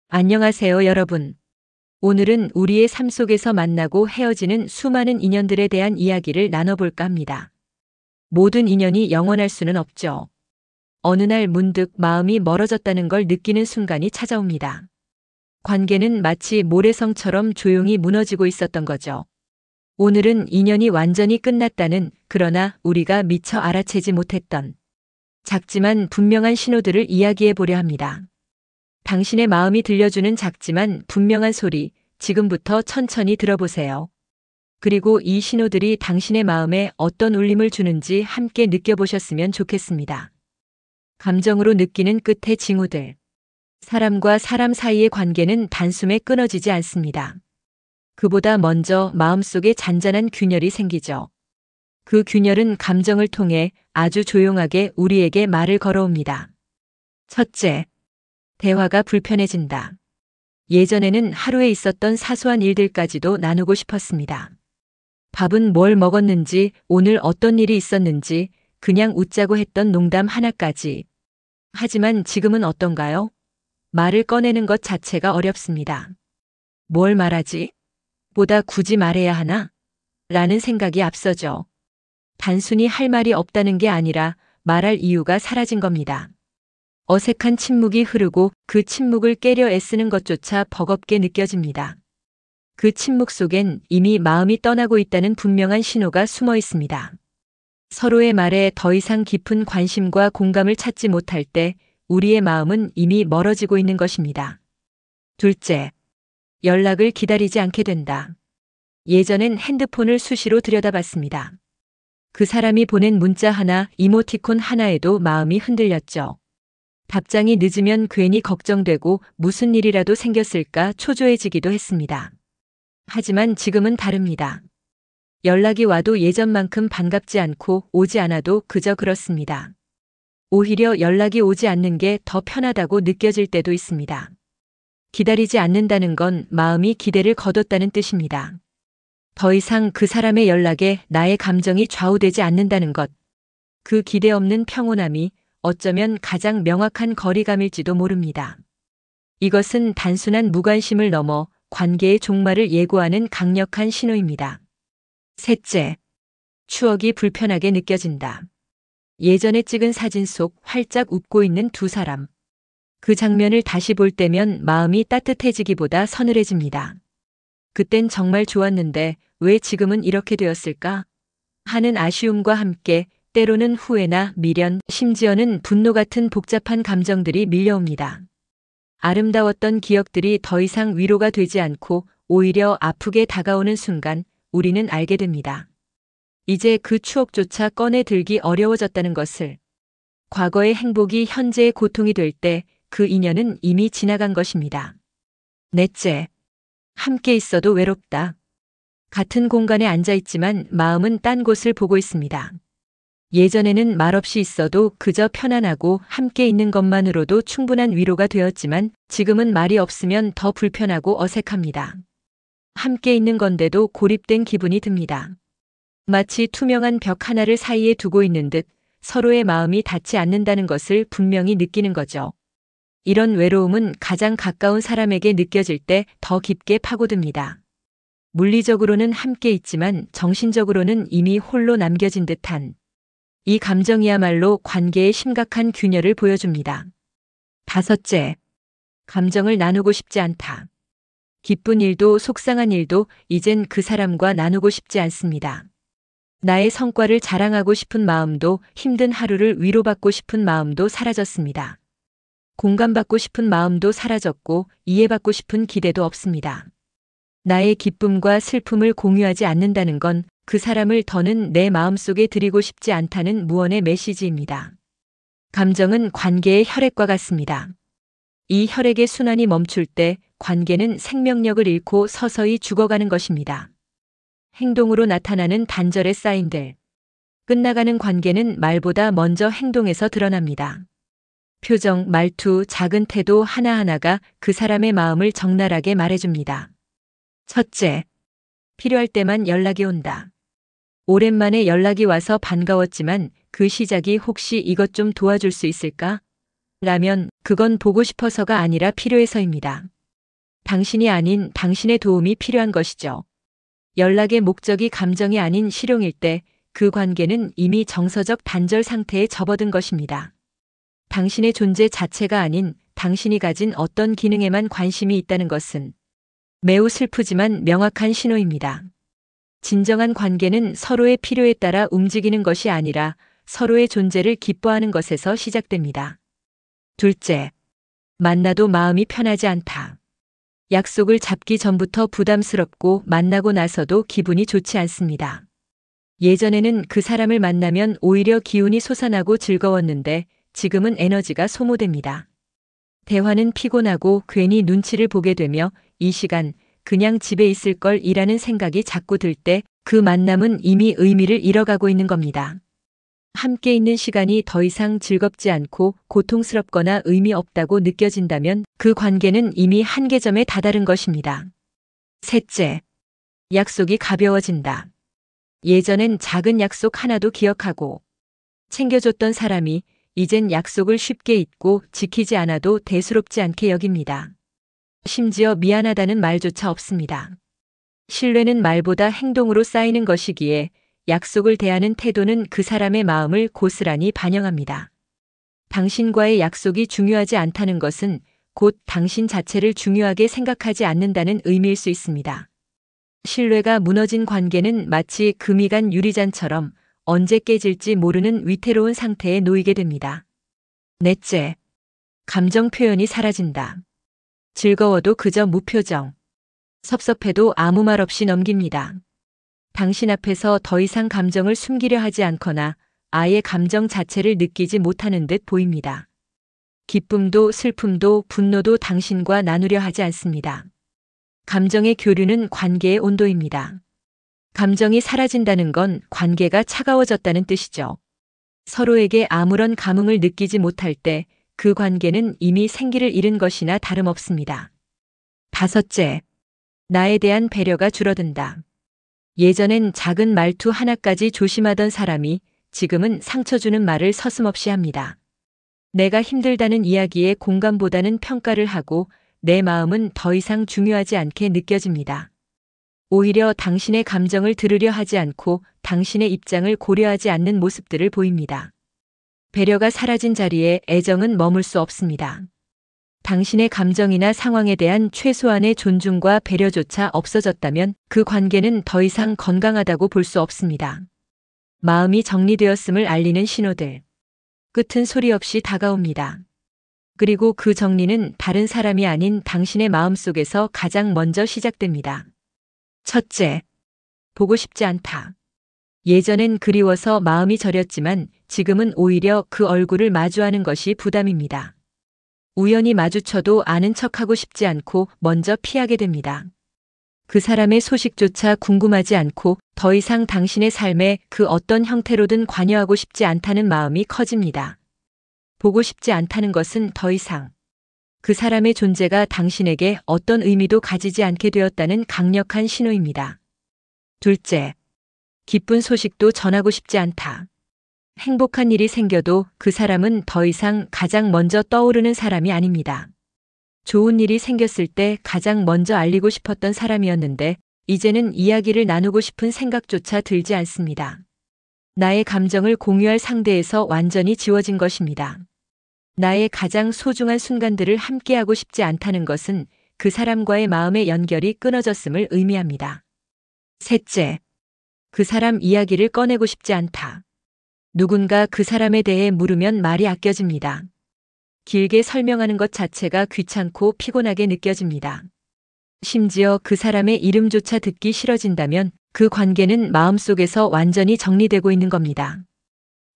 안녕하세요, 여러분. 오늘은 우리의 삶 속에서 만나고 헤어지는 수많은 인연들에 대한 이야기를 나눠볼까 합니다. 모든 인연이 영원할 수는 없죠. 어느 날 문득 마음이 멀어졌다는 걸 느끼는 순간이 찾아옵니다. 관계는 마치 모래성처럼 조용히 무너지고 있었던 거죠. 오늘은 인연이 완전히 끝났다는, 그러나 우리가 미처 알아채지 못했던 작지만 분명한 신호들을 이야기해 보려 합니다. 당신의 마음이 들려주는 작지만 분명한 소리, 지금부터 천천히 들어보세요. 그리고 이 신호들이 당신의 마음에 어떤 울림을 주는지 함께 느껴보셨으면 좋겠습니다. 감정으로 느끼는 끝의 징후들. 사람과 사람 사이의 관계는 단숨에 끊어지지 않습니다. 그보다 먼저 마음속에 잔잔한 균열이 생기죠. 그 균열은 감정을 통해 아주 조용하게 우리에게 말을 걸어옵니다. 첫째, 대화가 불편해진다. 예전에는 하루에 있었던 사소한 일들까지도 나누고 싶었습니다. 밥은 뭘 먹었는지, 오늘 어떤 일이 있었는지, 그냥 웃자고 했던 농담 하나까지. 하지만 지금은 어떤가요? 말을 꺼내는 것 자체가 어렵습니다. 뭘 말하지? 보다 굳이 말해야 하나? 라는 생각이 앞서죠. 단순히 할 말이 없다는 게 아니라 말할 이유가 사라진 겁니다. 어색한 침묵이 흐르고 그 침묵을 깨려 애쓰는 것조차 버겁게 느껴집니다. 그 침묵 속엔 이미 마음이 떠나고 있다는 분명한 신호가 숨어 있습니다. 서로의 말에 더 이상 깊은 관심과 공감을 찾지 못할 때 우리의 마음은 이미 멀어지고 있는 것입니다. 둘째, 연락을 기다리지 않게 된다. 예전엔 핸드폰을 수시로 들여다봤습니다. 그 사람이 보낸 문자 하나, 이모티콘 하나에도 마음이 흔들렸죠. 답장이 늦으면 괜히 걱정되고 무슨 일이라도 생겼을까 초조해지기도 했습니다. 하지만 지금은 다릅니다. 연락이 와도 예전만큼 반갑지 않고 오지 않아도 그저 그렇습니다. 오히려 연락이 오지 않는 게 더 편하다고 느껴질 때도 있습니다. 기다리지 않는다는 건 마음이 기대를 거뒀다는 뜻입니다. 더 이상 그 사람의 연락에 나의 감정이 좌우되지 않는다는 것. 그 기대 없는 평온함이 어쩌면 가장 명확한 거리감일지도 모릅니다. 이것은 단순한 무관심을 넘어 관계의 종말을 예고하는 강력한 신호입니다. 셋째, 추억이 불편하게 느껴진다. 예전에 찍은 사진 속 활짝 웃고 있는 두 사람. 그 장면을 다시 볼 때면 마음이 따뜻해지기보다 서늘해집니다. 그땐 정말 좋았는데 왜 지금은 이렇게 되었을까? 하는 아쉬움과 함께 때로는 후회나 미련, 심지어는 분노 같은 복잡한 감정들이 밀려옵니다. 아름다웠던 기억들이 더 이상 위로가 되지 않고 오히려 아프게 다가오는 순간 우리는 알게 됩니다. 이제 그 추억조차 꺼내 들기 어려워졌다는 것을. 과거의 행복이 현재의 고통이 될 때 그 인연은 이미 지나간 것입니다. 넷째, 함께 있어도 외롭다. 같은 공간에 앉아 있지만 마음은 딴 곳을 보고 있습니다. 예전에는 말없이 있어도 그저 편안하고 함께 있는 것만으로도 충분한 위로가 되었지만 지금은 말이 없으면 더 불편하고 어색합니다. 함께 있는 건데도 고립된 기분이 듭니다. 마치 투명한 벽 하나를 사이에 두고 있는 듯 서로의 마음이 닿지 않는다는 것을 분명히 느끼는 거죠. 이런 외로움은 가장 가까운 사람에게 느껴질 때 더 깊게 파고듭니다. 물리적으로는 함께 있지만 정신적으로는 이미 홀로 남겨진 듯한 이 감정이야말로 관계의 심각한 균열을 보여줍니다. 다섯째, 감정을 나누고 싶지 않다. 기쁜 일도 속상한 일도 이젠 그 사람과 나누고 싶지 않습니다. 나의 성과를 자랑하고 싶은 마음도 힘든 하루를 위로받고 싶은 마음도 사라졌습니다. 공감받고 싶은 마음도 사라졌고 이해받고 싶은 기대도 없습니다. 나의 기쁨과 슬픔을 공유하지 않는다는 건 그 사람을 더는 내 마음속에 들이고 싶지 않다는 무언의 메시지입니다. 감정은 관계의 혈액과 같습니다. 이 혈액의 순환이 멈출 때 관계는 생명력을 잃고 서서히 죽어가는 것입니다. 행동으로 나타나는 단절의 사인들. 끝나가는 관계는 말보다 먼저 행동에서 드러납니다. 표정, 말투, 작은 태도 하나하나가 그 사람의 마음을 적나라하게 말해줍니다. 첫째, 필요할 때만 연락이 온다. 오랜만에 연락이 와서 반가웠지만 그 시작이 혹시 이것 좀 도와줄 수 있을까? 라면 그건 보고 싶어서가 아니라 필요해서입니다. 당신이 아닌 당신의 도움이 필요한 것이죠. 연락의 목적이 감정이 아닌 실용일 때 그 관계는 이미 정서적 단절 상태에 접어든 것입니다. 당신의 존재 자체가 아닌 당신이 가진 어떤 기능에만 관심이 있다는 것은 매우 슬프지만 명확한 신호입니다. 진정한 관계는 서로의 필요에 따라 움직이는 것이 아니라 서로의 존재를 기뻐하는 것에서 시작됩니다. 둘째, 만나도 마음이 편하지 않다. 약속을 잡기 전부터 부담스럽고 만나고 나서도 기분이 좋지 않습니다. 예전에는 그 사람을 만나면 오히려 기운이 솟아나고 즐거웠는데 지금은 에너지가 소모됩니다. 대화는 피곤하고 괜히 눈치를 보게 되며 이 시간 그냥 집에 있을 걸 이라는 생각이 자꾸 들 때 그 만남은 이미 의미를 잃어가고 있는 겁니다. 함께 있는 시간이 더 이상 즐겁지 않고 고통스럽거나 의미 없다고 느껴진다면 그 관계는 이미 한계점에 다다른 것입니다. 셋째, 약속이 가벼워진다. 예전엔 작은 약속 하나도 기억하고 챙겨줬던 사람이 이젠 약속을 쉽게 잊고 지키지 않아도 대수롭지 않게 여깁니다. 심지어 미안하다는 말조차 없습니다. 신뢰는 말보다 행동으로 쌓이는 것이기에 약속을 대하는 태도는 그 사람의 마음을 고스란히 반영합니다. 당신과의 약속이 중요하지 않다는 것은 곧 당신 자체를 중요하게 생각하지 않는다는 의미일 수 있습니다. 신뢰가 무너진 관계는 마치 금이 간 유리잔처럼 언제 깨질지 모르는 위태로운 상태에 놓이게 됩니다. 넷째, 감정 표현이 사라진다. 즐거워도 그저 무표정. 섭섭해도 아무 말 없이 넘깁니다. 당신 앞에서 더 이상 감정을 숨기려 하지 않거나 아예 감정 자체를 느끼지 못하는 듯 보입니다. 기쁨도 슬픔도 분노도 당신과 나누려 하지 않습니다. 감정의 교류는 관계의 온도입니다. 감정이 사라진다는 건 관계가 차가워졌다는 뜻이죠. 서로에게 아무런 감흥을 느끼지 못할 때 그 관계는 이미 생기를 잃은 것이나 다름없습니다. 다섯째, 나에 대한 배려가 줄어든다. 예전엔 작은 말투 하나까지 조심하던 사람이 지금은 상처 주는 말을 서슴없이 합니다. 내가 힘들다는 이야기에 공감보다는 평가를 하고 내 마음은 더 이상 중요하지 않게 느껴집니다. 오히려 당신의 감정을 들으려 하지 않고 당신의 입장을 고려하지 않는 모습들을 보입니다. 배려가 사라진 자리에 애정은 머물 수 없습니다. 당신의 감정이나 상황에 대한 최소한의 존중과 배려조차 없어졌다면 그 관계는 더 이상 건강하다고 볼 수 없습니다. 마음이 정리되었음을 알리는 신호들. 끝은 소리 없이 다가옵니다. 그리고 그 정리는 다른 사람이 아닌 당신의 마음속에서 가장 먼저 시작됩니다. 첫째, 보고 싶지 않다. 예전엔 그리워서 마음이 저렸지만 지금은 오히려 그 얼굴을 마주하는 것이 부담입니다. 우연히 마주쳐도 아는 척하고 싶지 않고 먼저 피하게 됩니다. 그 사람의 소식조차 궁금하지 않고 더 이상 당신의 삶에 그 어떤 형태로든 관여하고 싶지 않다는 마음이 커집니다. 보고 싶지 않다는 것은 더 이상 그 사람의 존재가 당신에게 어떤 의미도 가지지 않게 되었다는 강력한 신호입니다. 둘째, 기쁜 소식도 전하고 싶지 않다. 행복한 일이 생겨도 그 사람은 더 이상 가장 먼저 떠오르는 사람이 아닙니다. 좋은 일이 생겼을 때 가장 먼저 알리고 싶었던 사람이었는데 이제는 이야기를 나누고 싶은 생각조차 들지 않습니다. 나의 감정을 공유할 상대에서 완전히 지워진 것입니다. 나의 가장 소중한 순간들을 함께하고 싶지 않다는 것은 그 사람과의 마음의 연결이 끊어졌음을 의미합니다. 셋째, 그 사람 이야기를 꺼내고 싶지 않다. 누군가 그 사람에 대해 물으면 말이 아껴집니다. 길게 설명하는 것 자체가 귀찮고 피곤하게 느껴집니다. 심지어 그 사람의 이름조차 듣기 싫어진다면 그 관계는 마음속에서 완전히 정리되고 있는 겁니다.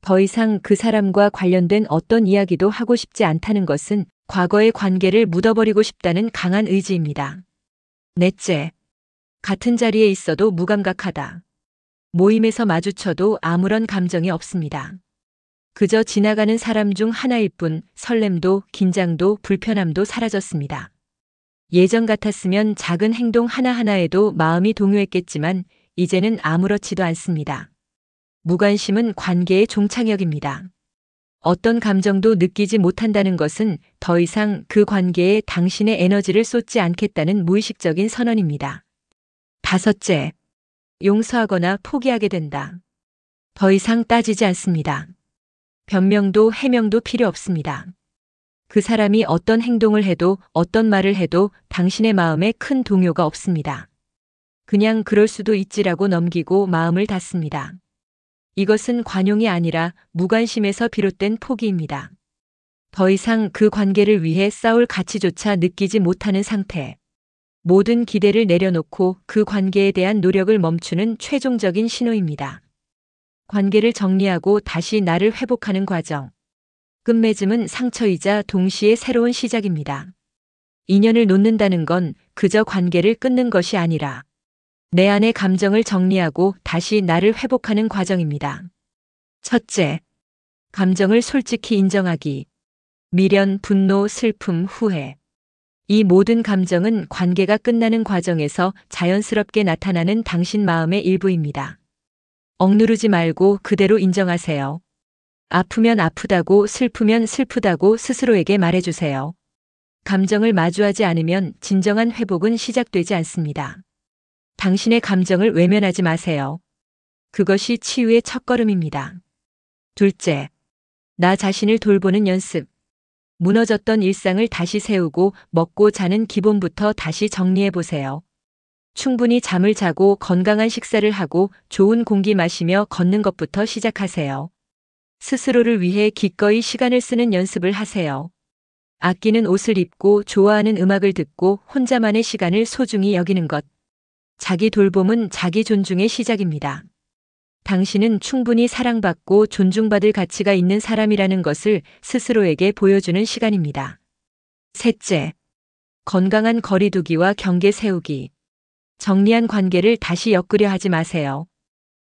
더 이상 그 사람과 관련된 어떤 이야기도 하고 싶지 않다는 것은 과거의 관계를 묻어버리고 싶다는 강한 의지입니다. 넷째, 같은 자리에 있어도 무감각하다. 모임에서 마주쳐도 아무런 감정이 없습니다. 그저 지나가는 사람 중 하나일 뿐 설렘도 긴장도 불편함도 사라졌습니다. 예전 같았으면 작은 행동 하나하나에도 마음이 동요했겠지만 이제는 아무렇지도 않습니다. 무관심은 관계의 종착역입니다. 어떤 감정도 느끼지 못한다는 것은 더 이상 그 관계에 당신의 에너지를 쏟지 않겠다는 무의식적인 선언입니다. 다섯째, 용서하거나 포기하게 된다. 더 이상 따지지 않습니다. 변명도 해명도 필요 없습니다. 그 사람이 어떤 행동을 해도 어떤 말을 해도 당신의 마음에 큰 동요가 없습니다. 그냥 그럴 수도 있지라고 넘기고 마음을 닫습니다. 이것은 관용이 아니라 무관심에서 비롯된 포기입니다. 더 이상 그 관계를 위해 싸울 가치조차 느끼지 못하는 상태. 모든 기대를 내려놓고 그 관계에 대한 노력을 멈추는 최종적인 신호입니다. 관계를 정리하고 다시 나를 회복하는 과정. 끝맺음은 상처이자 동시에 새로운 시작입니다. 인연을 놓는다는 건 그저 관계를 끊는 것이 아니라 내 안의 감정을 정리하고 다시 나를 회복하는 과정입니다. 첫째, 감정을 솔직히 인정하기. 미련, 분노, 슬픔, 후회. 이 모든 감정은 관계가 끝나는 과정에서 자연스럽게 나타나는 당신 마음의 일부입니다. 억누르지 말고 그대로 인정하세요. 아프면 아프다고, 슬프면 슬프다고 스스로에게 말해주세요. 감정을 마주하지 않으면 진정한 회복은 시작되지 않습니다. 당신의 감정을 외면하지 마세요. 그것이 치유의 첫걸음입니다. 둘째, 나 자신을 돌보는 연습. 무너졌던 일상을 다시 세우고 먹고 자는 기본부터 다시 정리해 보세요. 충분히 잠을 자고 건강한 식사를 하고 좋은 공기 마시며 걷는 것부터 시작하세요. 스스로를 위해 기꺼이 시간을 쓰는 연습을 하세요. 아끼는 옷을 입고 좋아하는 음악을 듣고 혼자만의 시간을 소중히 여기는 것. 자기 돌봄은 자기 존중의 시작입니다. 당신은 충분히 사랑받고 존중받을 가치가 있는 사람이라는 것을 스스로에게 보여주는 시간입니다. 셋째, 건강한 거리두기와 경계 세우기. 정리한 관계를 다시 엮으려 하지 마세요.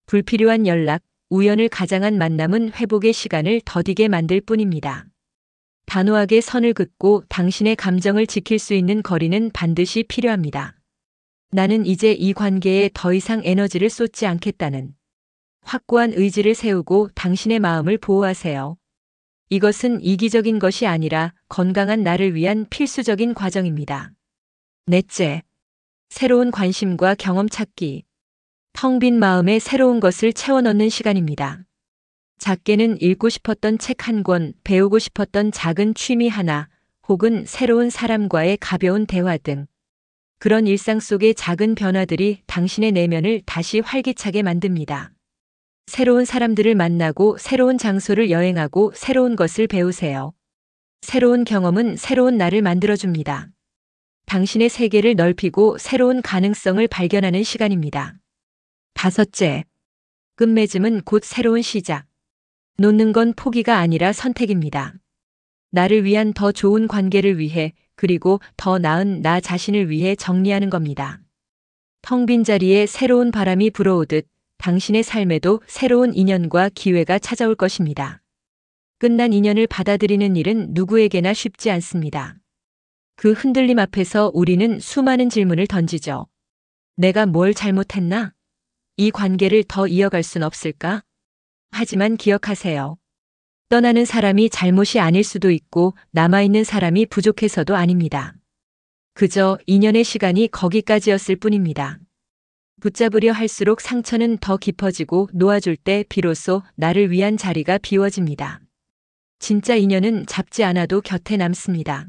불필요한 연락, 우연을 가장한 만남은 회복의 시간을 더디게 만들 뿐입니다. 단호하게 선을 긋고 당신의 감정을 지킬 수 있는 거리는 반드시 필요합니다. 나는 이제 이 관계에 더 이상 에너지를 쏟지 않겠다는 확고한 의지를 세우고 당신의 마음을 보호하세요. 이것은 이기적인 것이 아니라 건강한 나를 위한 필수적인 과정입니다. 넷째, 새로운 관심과 경험 찾기. 텅 빈 마음에 새로운 것을 채워 넣는 시간입니다. 작게는 읽고 싶었던 책 한 권, 배우고 싶었던 작은 취미 하나, 혹은 새로운 사람과의 가벼운 대화 등. 그런 일상 속의 작은 변화들이 당신의 내면을 다시 활기차게 만듭니다. 새로운 사람들을 만나고 새로운 장소를 여행하고 새로운 것을 배우세요. 새로운 경험은 새로운 나를 만들어줍니다. 당신의 세계를 넓히고 새로운 가능성을 발견하는 시간입니다. 다섯째, 끝맺음은 곧 새로운 시작. 놓는 건 포기가 아니라 선택입니다. 나를 위한 더 좋은 관계를 위해, 그리고 더 나은 나 자신을 위해 정리하는 겁니다. 텅 빈 자리에 새로운 바람이 불어오듯 당신의 삶에도 새로운 인연과 기회가 찾아올 것입니다. 끝난 인연을 받아들이는 일은 누구에게나 쉽지 않습니다. 그 흔들림 앞에서 우리는 수많은 질문을 던지죠. 내가 뭘 잘못했나? 이 관계를 더 이어갈 순 없을까? 하지만 기억하세요. 떠나는 사람이 잘못이 아닐 수도 있고 남아있는 사람이 부족해서도 아닙니다. 그저 인연의 시간이 거기까지였을 뿐입니다. 붙잡으려 할수록 상처는 더 깊어지고 놓아줄 때 비로소 나를 위한 자리가 비워집니다. 진짜 인연은 잡지 않아도 곁에 남습니다.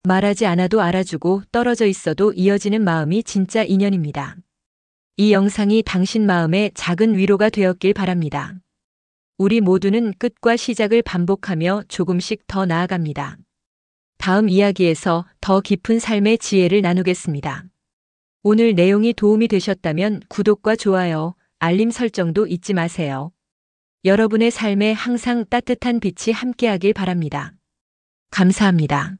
말하지 않아도 알아주고 떨어져 있어도 이어지는 마음이 진짜 인연입니다. 이 영상이 당신 마음에 작은 위로가 되었길 바랍니다. 우리 모두는 끝과 시작을 반복하며 조금씩 더 나아갑니다. 다음 이야기에서 더 깊은 삶의 지혜를 나누겠습니다. 오늘 내용이 도움이 되셨다면 구독과 좋아요, 알림 설정도 잊지 마세요. 여러분의 삶에 항상 따뜻한 빛이 함께하길 바랍니다. 감사합니다.